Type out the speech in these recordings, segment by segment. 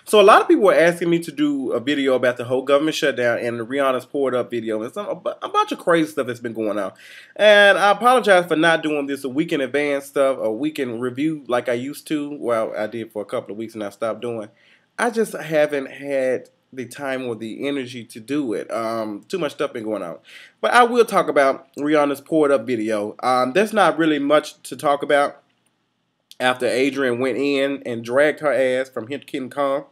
So a lot of people were asking me to do a video about the whole government shutdown and the Rihanna's poured up video and a bunch of crazy stuff that's been going on. And I apologize for not doing this a week in advance stuff, a week in review like I used to. Well, I did for a couple of weeks and I stopped doing. I just haven't had the time or the energy to do it. Too much stuff been going on. But I will talk about Rihanna's poured up video. There's not really much to talk about after Adrian went in and dragged her ass from him getting calm.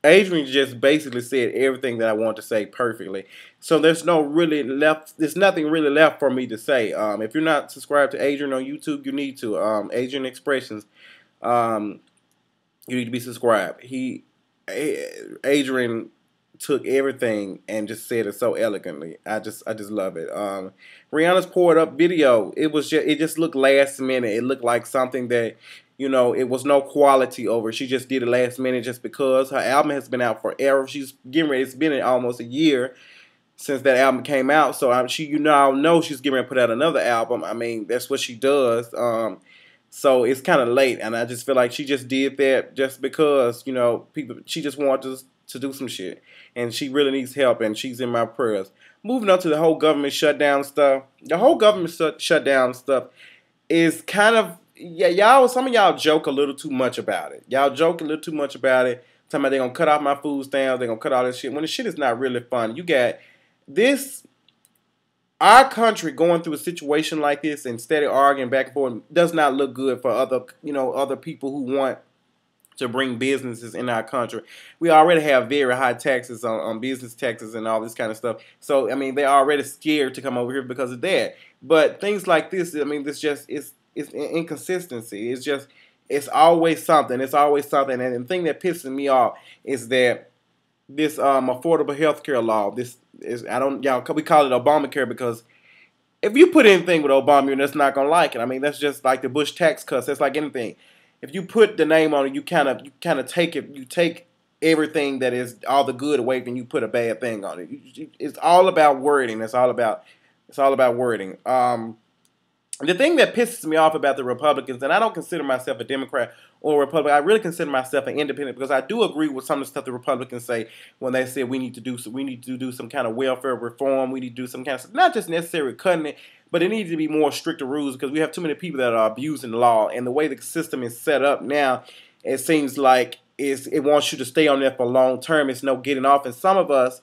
Adrian just basically said everything that I want to say perfectly. So there's no really left. There's nothing really left for me to say. If you're not subscribed to Adrian on YouTube, you need to. Adrian Expressions. You need to be subscribed. Adrian took everything and just said it so elegantly. I just love it. Rihanna's poured up video. It just looked last minute. It looked like something that, it was no quality over. She just did it last minute just because her album has been out forever. She's getting ready. It's been almost a year since that album came out. So she know she's getting ready to put out another album. I mean, that's what she does. So it's kind of late, and I just feel like she just did that just because, she just wanted to do some shit. And she really needs help, and she's in my prayers. Moving on to the whole government shutdown stuff. The whole government shutdown stuff is kind of, some of y'all joke a little too much about it. Y'all joke a little too much about it. Talking about they're going to cut off my food stamps, they're going to cut all this shit. When the shit is not really fun. You got this... Our country going through a situation like this and steady arguing back and forth does not look good for other people who want to bring businesses in our country. We already have very high taxes on business taxes and all this kind of stuff. So, I mean, they're already scared to come over here because of that. But things like this, I mean, it's inconsistency. It's always something. It's always something. And the thing that pisses me off is that this affordable health care law, we call it Obamacare because if you put anything with Obama, that's not gonna like it. I mean, that's just like the Bush tax cuts. That's like anything. If you put the name on it, you kind of take it. You take everything that is all the good away, and you put a bad thing on it. It's all about wording. It's all about wording. The thing that pisses me off about the Republicans, and I don't consider myself a Democrat or a Republican, I really consider myself an independent because I do agree with some of the stuff the Republicans say when they say we need to do some kind of welfare reform, we need to do some kind of stuff, not just necessarily cutting it, but it needs to be more stricter rules because we have too many people that are abusing the law, and the way the system is set up now, it seems like it wants you to stay on there for long term. It's no getting off, and some of us,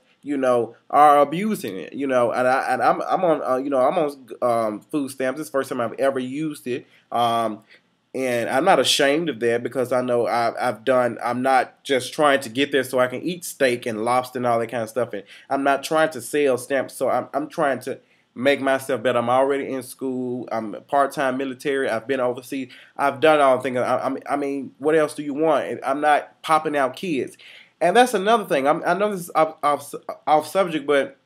are abusing it, and I'm on food stamps. This is the first time I've ever used it, and I'm not ashamed of that because I know I'm not just trying to get there so I can eat steak and lobster and all that kind of stuff, and I'm not trying to sell stamps, so I'm trying to make myself better. I'm already in school. I'm part-time military. I've been overseas. I've done all the things. I mean, what else do you want? I'm not popping out kids. And that's another thing. I know this is off subject, but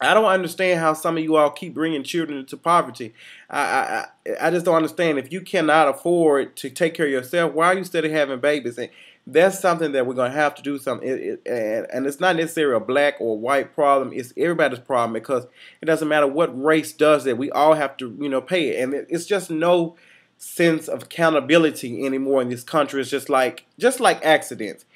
I don't understand how some of you all keep bringing children into poverty. I just don't understand. If you cannot afford to take care of yourself, why are you still having babies? And that's something that we're going to have to do something. And it's not necessarily a black or white problem. It's everybody's problem because it doesn't matter what race does it. We all have to, pay it. And it's just no sense of accountability anymore in this country. It's just like accidents.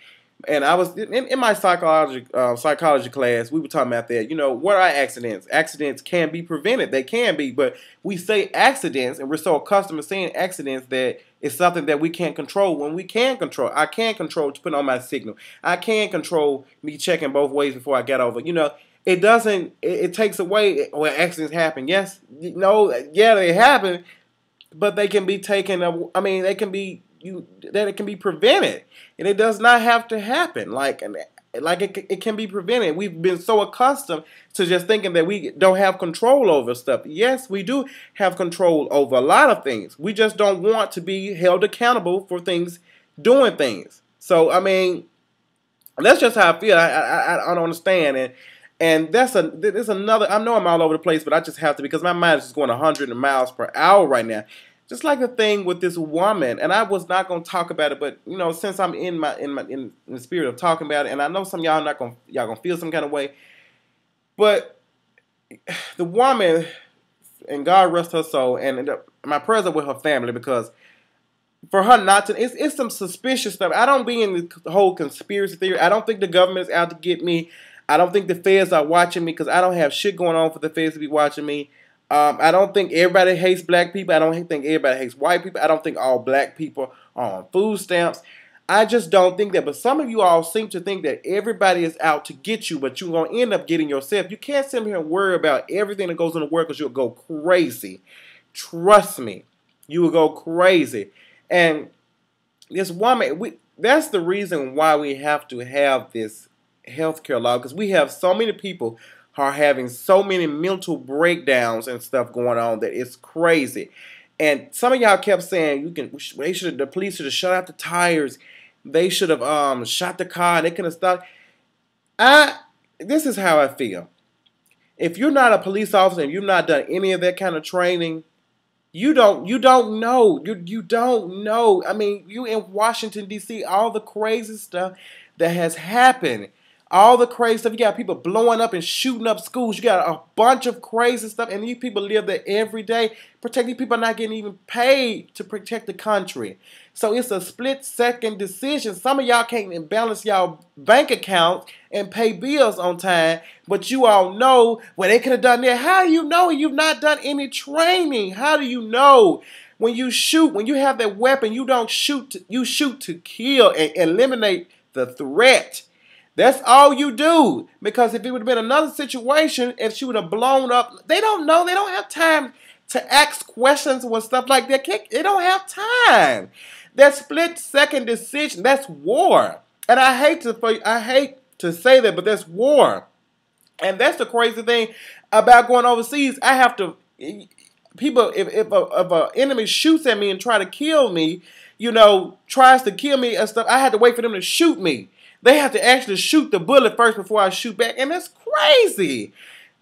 And I was in my psychology class. We were talking about that. What are accidents? Accidents can be prevented. They can be, but we say accidents, and we're so accustomed to saying accidents that it's something that we can't control. When we can control, I can control to put on my signal. I can control me checking both ways before I get over. It doesn't. It takes away when accidents happen. Yes, they happen, but they can be taken. I mean, they can be. That it can be prevented, and it does not have to happen. It can be prevented. We've been so accustomed to just thinking that we don't have control over stuff. Yes, we do have control over a lot of things. We just don't want to be held accountable for doing things. So I mean, that's just how I feel. I don't understand, and there's another. I know I'm all over the place, but I just have to because my mind is just going 100 miles per hour right now. Just like the thing with this woman, and I was not gonna talk about it, but since I'm in the spirit of talking about it, and I know some of y'all y'all gonna feel some kind of way, but the woman, and God rest her soul, and my prayers are with her family because For her not to, it's some suspicious stuff. I don't be in the whole conspiracy theory. I don't think the government is out to get me. I don't think the feds are watching me because I don't have shit going on for the feds to be watching me. I don't think everybody hates black people. I don't think everybody hates white people. I don't think all black people are on food stamps. I just don't think that. But some of you all seem to think that everybody is out to get you, but you're going to end up getting yourself. You can't sit here and worry about everything that goes in the world because you'll go crazy. Trust me. You will go crazy. And this woman, that's the reason why we have to have this healthcare law, because we have so many people who are having so many mental breakdowns and stuff going on that it's crazy. And some of y'all kept saying the police should have shut out the tires. They should have shot the car and they could have stopped. This is how I feel. If you're not a police officer and you've not done any of that kind of training, you don't know. You don't know. I mean, you in Washington, D.C., all the crazy stuff that has happened. All the crazy stuff. You got people blowing up and shooting up schools. You got a bunch of crazy stuff. And these people live there every day. These people are not getting even paid to protect the country. So it's a split-second decision. Some of y'all can't even balance y'all bank accounts and pay bills on time. But you all know, well, they could have done that. How do you know you've not done any training? How do you know? When you shoot, when you have that weapon, you don't shoot. You shoot to kill and eliminate the threat. That's all you do. Because if it would have been another situation, if she would have blown up, they don't know. They don't have time to ask questions or stuff like that. They don't have time. That split-second decision, that's war. And I hate to say that, but that's war. And that's the crazy thing about going overseas. I have to, people, if an enemy shoots at me and try to kill me, tries to kill me and stuff, I had to wait for them to shoot me. They have to actually shoot the bullet first before I shoot back. And that's crazy.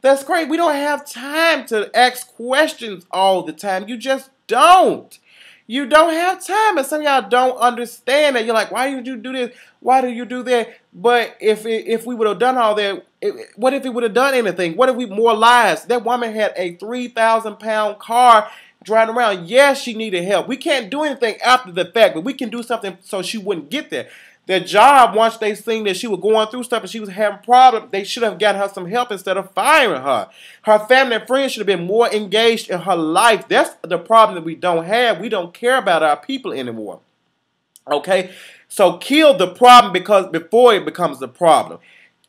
That's crazy. We don't have time to ask questions all the time. You just don't. You don't have time. And some of y'all don't understand that. You're like, why did you do this? Why did you do that? But if we would have done all that, what if it would have done anything? What if we more lives? That woman had a 3,000-pound car driving around. Yes, she needed help. We can't do anything after the fact, but we can do something so she wouldn't get there. Their job, once they seen that she was going through stuff and she was having problems, they should have gotten her some help instead of firing her. Her family and friends should have been more engaged in her life. That's the problem that we don't have. We don't care about our people anymore. Okay? So kill the problem before it becomes the problem.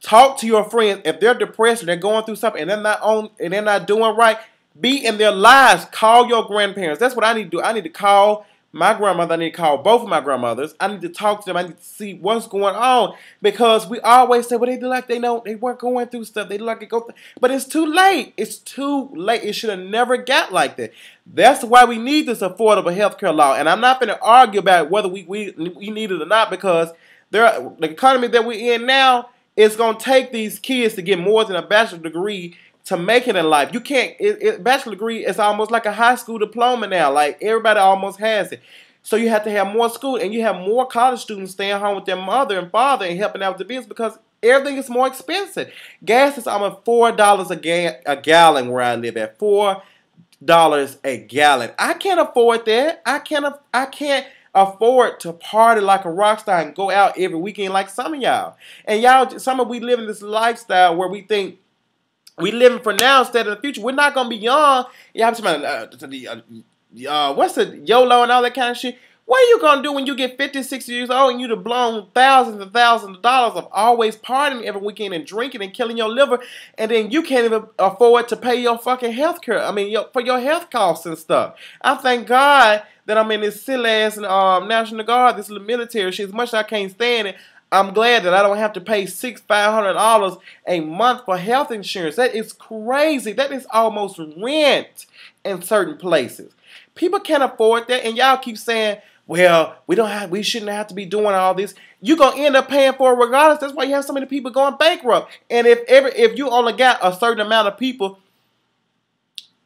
Talk to your friends. If they're depressed and they're going through something and they're not doing right, be in their lives. Call your grandparents. That's what I need to do. I need to call my grandmother. I need to call both of my grandmothers. I need to talk to them. I need to see what's going on. Because we always say, well, they look like they weren't going through stuff. They look like they go through. But it's too late. It's too late. It should have never got like that. That's why we need this affordable health care law. And I'm not going to argue about whether we need it or not, because the economy that we're in now is going to take these kids to get more than a bachelor's degree to make it in life. You can't, bachelor degree is almost like a high school diploma now. Like, everybody almost has it. So you have to have more school, and you have more college students staying home with their mother and father and helping out with the bills because everything is more expensive. Gas is almost $4 a gallon where I live at. $4 a gallon. I can't afford that. I can't afford to party like a rock star and go out every weekend like some of y'all. And we live in this lifestyle where we think we living for now instead of the future. We're not going to be young. Y'all talking about what's the YOLO and all that kind of shit. What are you going to do when you get 50, 60 years old and you've blown thousands and thousands of dollars of always partying every weekend and drinking and killing your liver, and then you can't even afford to pay your fucking health care. I mean, for your health costs and stuff. I thank God that I'm in this silly ass National Guard, this little military shit. As much as I can't stand it, I'm glad that I don't have to pay $500 a month for health insurance. That is crazy. That is almost rent in certain places. People can't afford that, and y'all keep saying, well, we shouldn't have to be doing all this. You're gonna end up paying for it regardless. That's why you have so many people going bankrupt. And if you only got a certain amount of people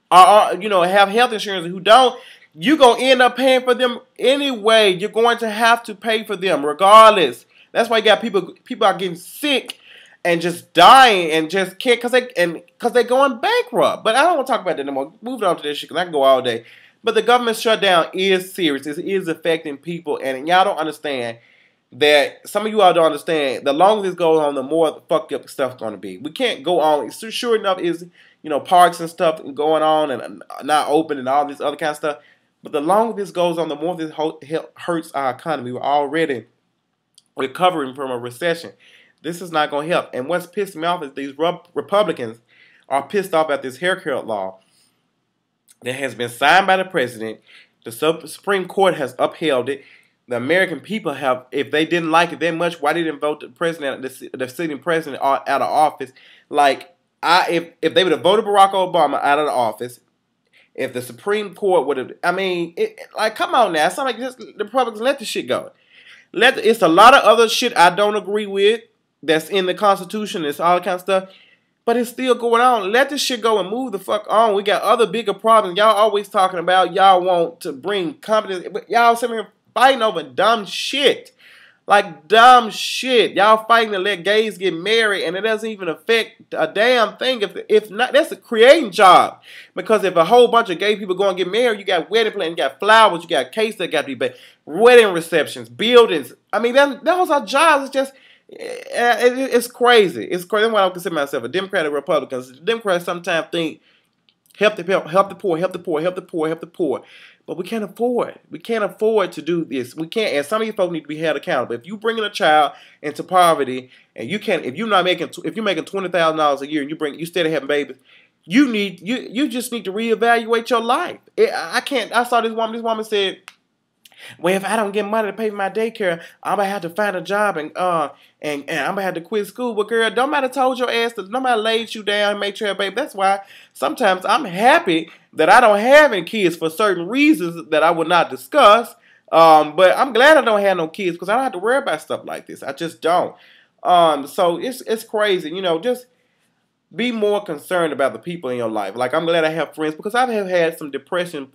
have health insurance who don't, you're gonna end up paying for them anyway. You're going to have to pay for them regardless. That's why you got people are getting sick and just dying and just can't because they're going bankrupt. But I don't want to talk about that anymore. Moving on to this shit because I can go all day. But the government shutdown is serious. It is affecting people, and y'all don't understand that. Some of you all don't understand. The longer this goes on, the more fucked up stuff's going to be. We can't go on. Sure enough, is parks and stuff going on and not open and all this other kind of stuff. But the longer this goes on, the more this hurts our economy. We're already recovering from a recession. This is not going to help. And what's pissed me off is these Republicans are pissed off at this haircut law that has been signed by the president. The Supreme Court has upheld it. The American people have, if they didn't like it that much, why didn't vote the president, the sitting president out of office? Like, if they would have voted Barack Obama out of the office, if the Supreme Court would have, like, come on now, it's not like just the Republicans let the shit go. It's a lot of other shit I don't agree with that's in the Constitution. It's all that kind of stuff. But it's still going on. Let this shit go and move the fuck on. We got other bigger problems. Y'all always talking about y'all want to bring companies. But y'all sitting here fighting over dumb shit. Like dumb shit. Y'all fighting to let gays get married and it doesn't even affect a damn thing. If not, that's a creating job. Because if a whole bunch of gay people go and get married, you got wedding plans, you got flowers, you got cakes that got to be baked, wedding receptions, buildings. I mean, that was our jobs. It's just... It's crazy. It's crazy. That's why I don't consider myself a Democrat or Republican. The Democrats sometimes think help the poor, help the poor, help the poor, help the poor. But we can't afford. We can't afford to do this. We can't. And some of you folks need to be held accountable. If you bringing a child into poverty and you can't, if you're making $20,000 a year and you steady having babies, you just need to reevaluate your life. I saw this woman. This woman said, well, if I don't get money to pay for my daycare, I'm gonna have to find a job and I'm gonna have to quit school. But girl, nobody told your ass that, nobody laid you down and made you a baby. That's why sometimes I'm happy that I don't have any kids for certain reasons that I will not discuss. But I'm glad I don't have no kids because I don't have to worry about stuff like this. I just don't. So it's crazy, just be more concerned about the people in your life. Like, I'm glad I have friends because I have had some depressing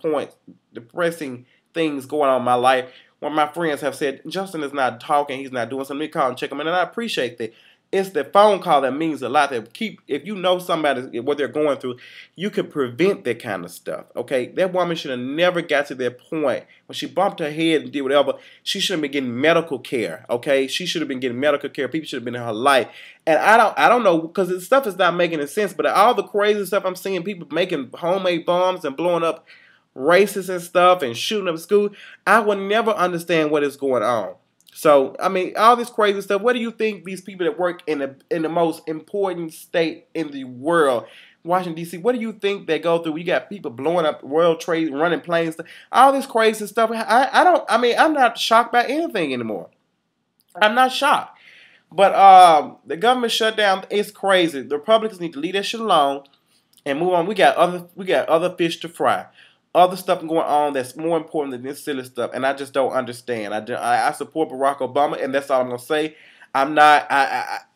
things going on in my life where my friends have said, Justin is not talking, he's not doing something. Call and check him in, and I appreciate that. It's the phone call that means a lot. If you know somebody, what they're going through, you can prevent that kind of stuff, okay? That woman should have never got to that point. When she bumped her head and did whatever, she should have been getting medical care, okay? She should have been getting medical care. People should have been in her life. And I don't know, because this stuff is not making any sense, but all the crazy stuff I'm seeing, people making homemade bombs and blowing up racists and stuff and shooting up school, I will never understand what is going on. So, all this crazy stuff, what do you think these people that work in the most important state in the world, Washington, D.C., what do you think they go through? You got people blowing up World Trade, running planes, all this crazy stuff. I'm not shocked by anything anymore. I'm not shocked. But the government shutdown is crazy. The Republicans need to leave that shit alone and move on. We got other fish to fry. Other stuff going on that's more important than this silly stuff, and I just don't understand. I support Barack Obama, and that's all I'm gonna say.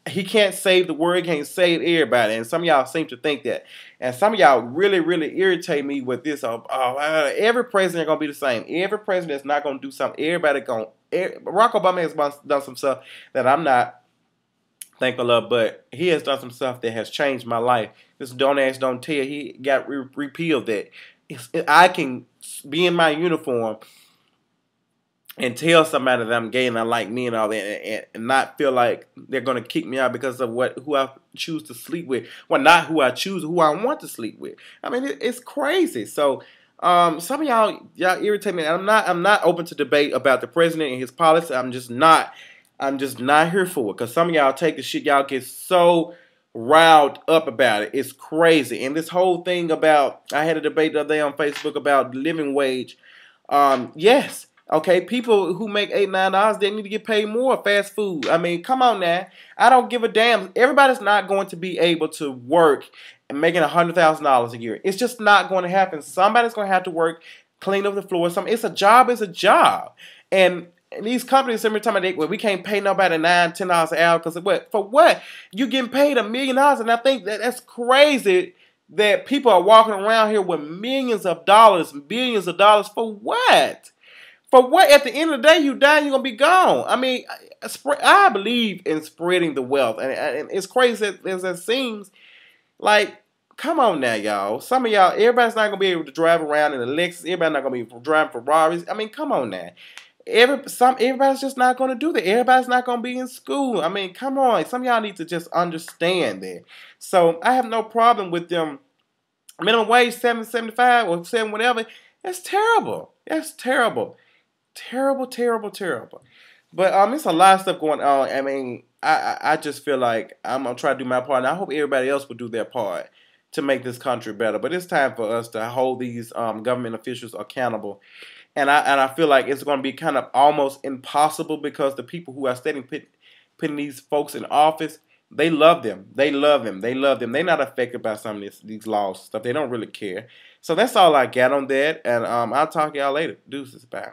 He can't save the world, he can't save everybody, and some of y'all seem to think that. And some of y'all really, really irritate me with this. Every president gonna be the same. Every president is not gonna do something. Barack Obama has done some stuff that I'm not thankful of, but he has done some stuff that has changed my life. This don't ask, don't tell. He got repealed that. I can be in my uniform and tell somebody that I'm gay and I like me and all that, and not feel like they're going to kick me out because of who I choose to sleep with. Well, not who I choose, who I want to sleep with. It's crazy. So some of y'all irritate me. I'm not open to debate about the president and his policy. I'm just not here for it, because some of y'all take the shit, y'all get so riled up about it. It's crazy. And this whole thing about, I had a debate the other day on Facebook about living wage. Yes, okay, people who make $8, $9, they need to get paid more. Fast food. Come on now. I don't give a damn. Everybody's not going to be able to work and making $100,000 a year. It's just not going to happen. Somebody's going to have to work, clean up the floor. It's a job. It's a job. And these companies every time we can't pay nobody $9, $10 an hour because what? For what? You getting paid $1 million, and I think that's crazy that people are walking around here with millions of dollars, billions of dollars for what? For what? At the end of the day, you die, you're gonna be gone. I believe in spreading the wealth, and it's crazy as it seems. Like, Come on now, y'all. Some of y'all, everybody's not gonna be able to drive around in a Lexus. Everybody's not gonna be driving Ferraris. I mean, come on now. Everybody's just not gonna do that. Everybody's not gonna be in school. I mean, come on. Some of y'all need to just understand that. So I have no problem with them minimum wage 7.75 or 7 whatever. That's terrible. That's terrible. Terrible, terrible, terrible. But it's a lot of stuff going on. I mean, I just feel like I'm gonna try to do my part, and I hope everybody else will do their part to make this country better. But it's time for us to hold these government officials accountable, and I feel like it's going to be kind of almost impossible because the people who are putting these folks in office, they love them, they love them, they love them. They're not affected by some of these laws and stuff. They don't really care. So that's all I got on that, and I'll talk to y'all later. Deuces, bye.